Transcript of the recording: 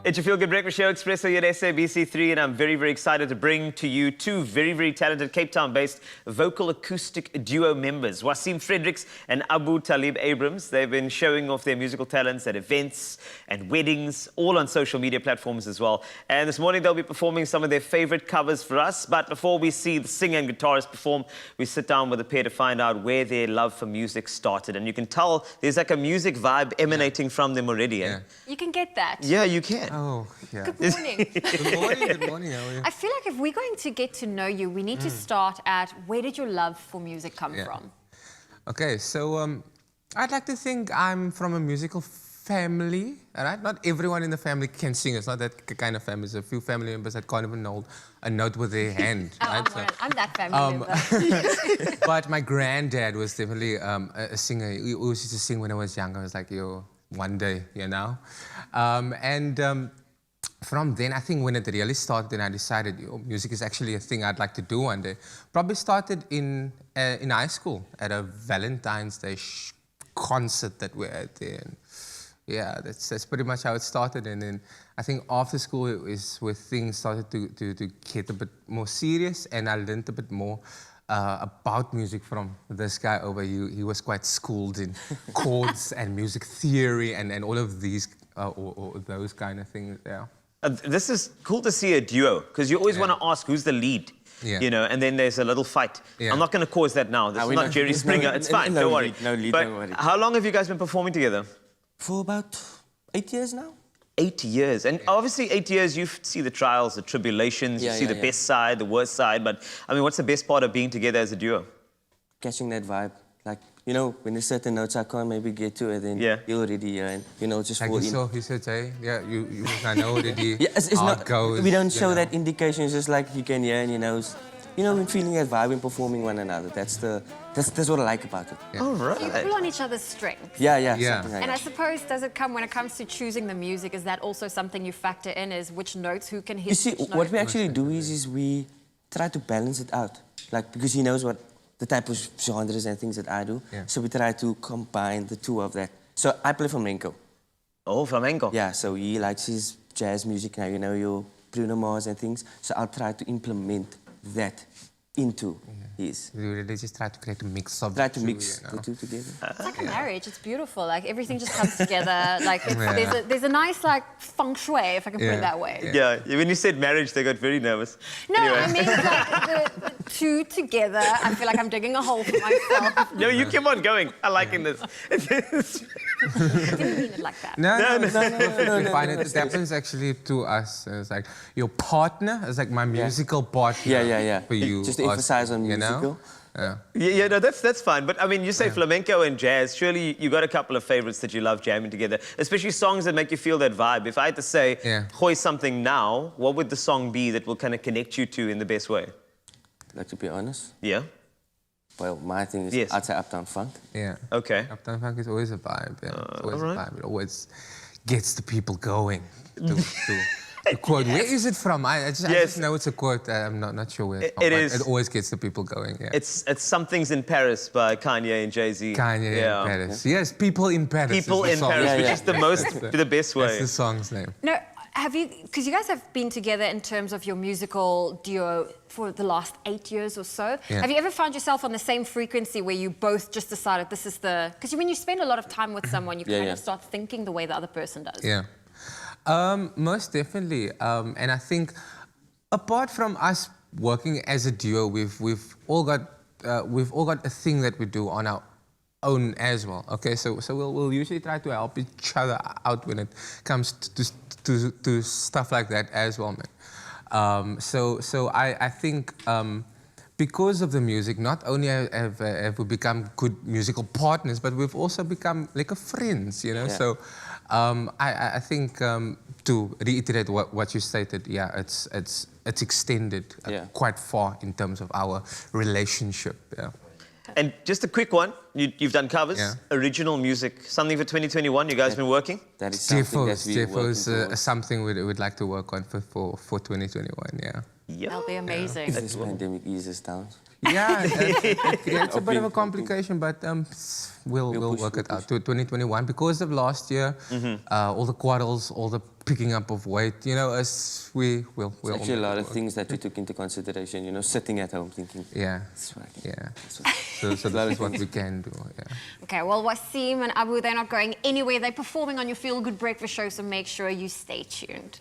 It's your Feel Good Breakfast Show, Expresso at SABC3, and I'm very, very excited to bring to you two very, very talented Cape Town-based vocal acoustic duo members, Waseem Fredericks and Aboo Taalib Abrams. They've been showing off their musical talents at events and weddings, all on social media platforms as well. And this morning they'll be performing some of their favorite covers for us. But before we see the singer and guitarist perform, we sit down with the pair to find out where their love for music started. And you can tell there's like a music vibe emanating from them already. Eh? You can get that. Yeah, you can. Oh, yeah. Good morning. Good morning, good morning. How are you? I feel like if we're going to get to know you, we need to start at where did your love for music come from? Okay, so I'd like to think I'm from a musical family, all right? Not everyone in the family can sing. It's not that kind of family. There's a few family members that can't even hold a note with their hand. Right? I'm that family member. But my granddad was definitely a singer. He always used to sing when I was young. I was like, yo, one day, you know? From then, I think when it really started, then I decided, yo, music is actually a thing I'd like to do one day. Probably started in high school at a Valentine's Day concert that we had there. And yeah, that's pretty much how it started. And then I think after school it was where things started to get a bit more serious, and I learned a bit more about music from this guy over here. He was quite schooled in chords and music theory and all of these or those kind of things. Yeah. This is cool to see a duo, because you always want to ask who's the lead, you know, and then there's a little fight. I'm not going to cause that now. This is not Jerry Springer. It's fine, don't worry. No lead, but don't worry. How long have you guys been performing together? For about 8 years now. 8 years. And obviously 8 years, you see the trials, the tribulations, you see the best side, the worst side. But, I mean, what's the best part of being together as a duo? Catching that vibe. Like, you know, when there's certain notes I can't maybe get to it, then you're already here and, you know, just like fall in. He said, hey, yeah, you I know already it's how not, it goes. we don't show that indication. It's just like you can hear and you know, when feeling that vibe and performing one another. That's what I like about it. Yeah. All right. You pull on each other's strengths. Yeah. And I suppose, does it come when it comes to choosing the music, is that also something you factor in, is which notes, who can hit You see, which what note? we actually do is we try to balance it out. Like, because he knows what the type of genres and things that I do. Yeah. So we try to combine the two of that. So I play flamenco. Oh, flamenco. Yeah, so he likes his jazz music now, you know, your Bruno Mars and things. So I'll try to implement that into his. We really just try to create a mix of Try the to two, mix you know? the two together. It's like a marriage. It's beautiful. Like, everything just comes together. Like, there's a nice, like, feng shui, if I can put it that way. Yeah, when you said marriage, they got very nervous. No, Anyway. I mean, like, the two together, I feel like I'm digging a hole for myself. No, you keep on going. I liking this. I didn't mean it like that. No. It happens actually to us. It's like your partner is like my musical partner. Yeah. For you, Just to emphasize on you know? musical. Yeah, no, that's fine. But I mean, you say flamenco and jazz. Surely you got a couple of favorites that you love jamming together, especially songs that make you feel that vibe. If I had to say, "Hoy something now," what would the song be that will kind of connect you to in the best way? Like, to be honest, Yeah. well, my thing is I'd say Uptown Funk. Yeah. Okay. Uptown Funk is always a vibe. Yeah. It's always a vibe. It always gets the people going. To quote, where is it from? I just know it's a quote. I'm not sure where it's from. It is. It always gets the people going. Yeah. It's Something's in Paris by Kanye and Jay-Z. Kanye in Paris. Yes, People in Paris. People in Paris, which is the best way. That's the song's name. No, have you, because you guys have been together in terms of your musical duo for the last 8 years or so. Have you ever found yourself on the same frequency where you both just decided this is the... Because when you spend a lot of time with someone, you kind of start thinking the way the other person does. Yeah. Most definitely. And I think apart from us working as a duo, we've all got a thing that we do on our own as well. Okay, so we'll usually try to help each other out when it comes to stuff like that as well, man. So I think because of the music, not only have we become good musical partners, but we've also become like friends, you know. So I think to reiterate what you stated, it's extended quite far in terms of our relationship. Yeah. And just a quick one, you've done covers, original music, something for 2021 you guys been working? That is something that Defo's something we'd like to work on for 2021, yeah. That'll be amazing. If this pandemic eases down. Yeah, it creates a bit of a complication, but we'll work it out to 2021. Because of last year, all the quarrels, all the picking up of weight, you know, we'll There's actually a lot of things that we took into consideration, you know, sitting at home thinking, yeah, that's right. yeah. So that is what we can do, yeah. Okay, well, Waseem and Aboo, they're not going anywhere. They're performing on your Feel Good Breakfast show, so make sure you stay tuned.